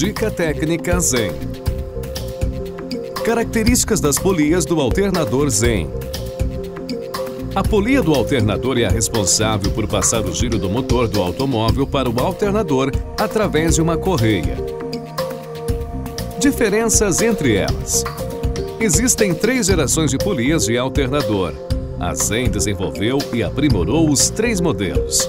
Dica técnica Zen. Características das polias do alternador Zen. A polia do alternador é a responsável por passar o giro do motor do automóvel para o alternador através de uma correia. Diferenças entre elas. Existem 3 gerações de polias de alternador. A Zen desenvolveu e aprimorou os 3 modelos.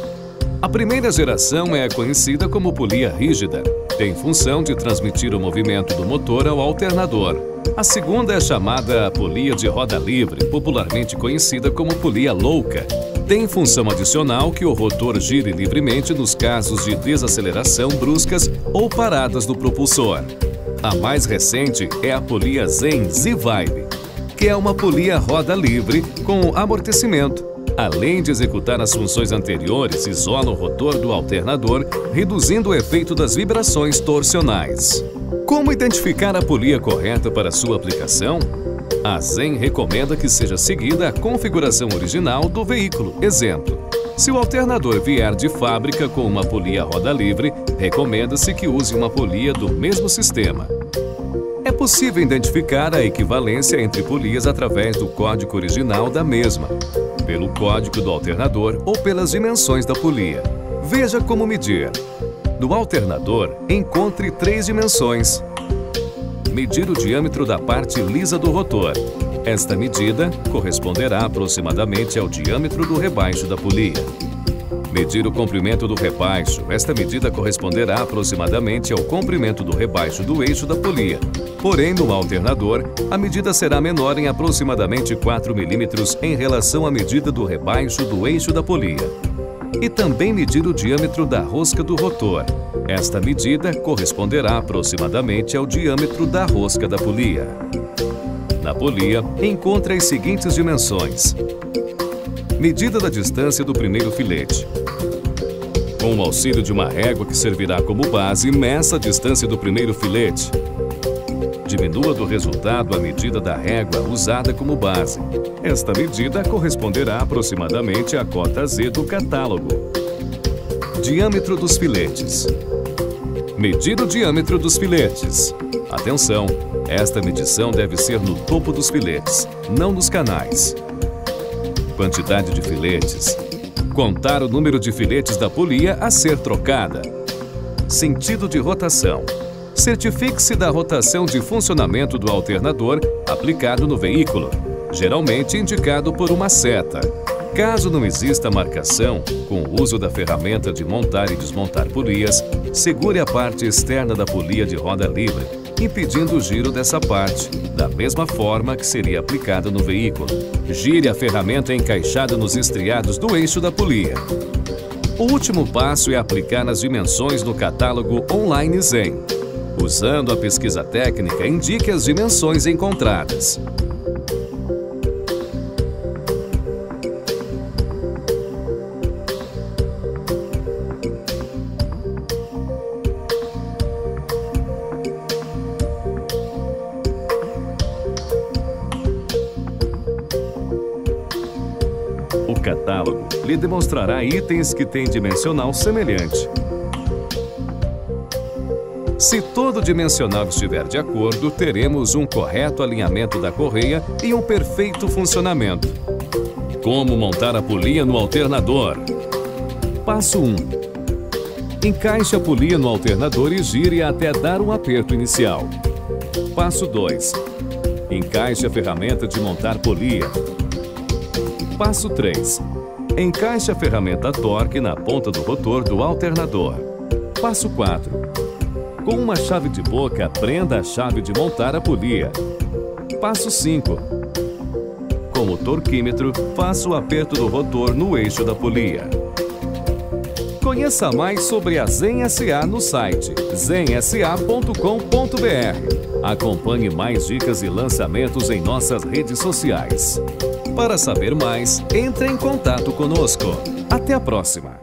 A primeira geração é conhecida como polia rígida. Tem função de transmitir o movimento do motor ao alternador. A segunda é chamada polia de roda livre, popularmente conhecida como polia louca. Tem função adicional que o rotor gire livremente nos casos de desaceleração bruscas ou paradas do propulsor. A mais recente é a polia Zen Z-Vibe, que é uma polia roda livre com amortecimento. Além de executar as funções anteriores, isola o rotor do alternador, reduzindo o efeito das vibrações torsionais. Como identificar a polia correta para sua aplicação? A Zen recomenda que seja seguida a configuração original do veículo. Exemplo: se o alternador vier de fábrica com uma polia roda livre, recomenda-se que use uma polia do mesmo sistema. É possível identificar a equivalência entre polias através do código original da mesma, pelo código do alternador ou pelas dimensões da polia. Veja como medir. No alternador, encontre 3 dimensões. Medir o diâmetro da parte lisa do rotor. Esta medida corresponderá aproximadamente ao diâmetro do rebaixo da polia. Medir o comprimento do rebaixo. Esta medida corresponderá aproximadamente ao comprimento do rebaixo do eixo da polia. Porém, no alternador, a medida será menor em aproximadamente 4 mm em relação à medida do rebaixo do eixo da polia. E também medir o diâmetro da rosca do rotor. Esta medida corresponderá aproximadamente ao diâmetro da rosca da polia. Na polia, encontre as seguintes dimensões. Medida da distância do primeiro filete. Com o auxílio de uma régua que servirá como base, meça a distância do primeiro filete. Diminua do resultado a medida da régua usada como base. Esta medida corresponderá aproximadamente à cota Z do catálogo. Diâmetro dos filetes. Medir o diâmetro dos filetes. Atenção! Esta medição deve ser no topo dos filetes, não nos canais. Quantidade de filetes. Contar o número de filetes da polia a ser trocada. Sentido de rotação. Certifique-se da rotação de funcionamento do alternador aplicado no veículo, geralmente indicado por uma seta. Caso não exista marcação, com o uso da ferramenta de montar e desmontar polias, segure a parte externa da polia de roda livre, impedindo o giro dessa parte, da mesma forma que seria aplicada no veículo. Gire a ferramenta encaixada nos estriados do eixo da polia. O último passo é aplicar as dimensões no catálogo online Zen. Usando a pesquisa técnica, indique as dimensões encontradas. O catálogo lhe demonstrará itens que têm dimensional semelhante. Se todo dimensional estiver de acordo, teremos um correto alinhamento da correia e um perfeito funcionamento. Como montar a polia no alternador? Passo 1. Encaixe a polia no alternador e gire até dar um aperto inicial. Passo 2. Encaixe a ferramenta de montar polia. Passo 3. Encaixe a ferramenta torque na ponta do rotor do alternador. Passo 4. Com uma chave de boca, prenda a chave de montar a polia. Passo 5. Com o torquímetro, faça o aperto do rotor no eixo da polia. Conheça mais sobre a Zen SA no site zensa.com.br. Acompanhe mais dicas e lançamentos em nossas redes sociais. Para saber mais, entre em contato conosco. Até a próxima!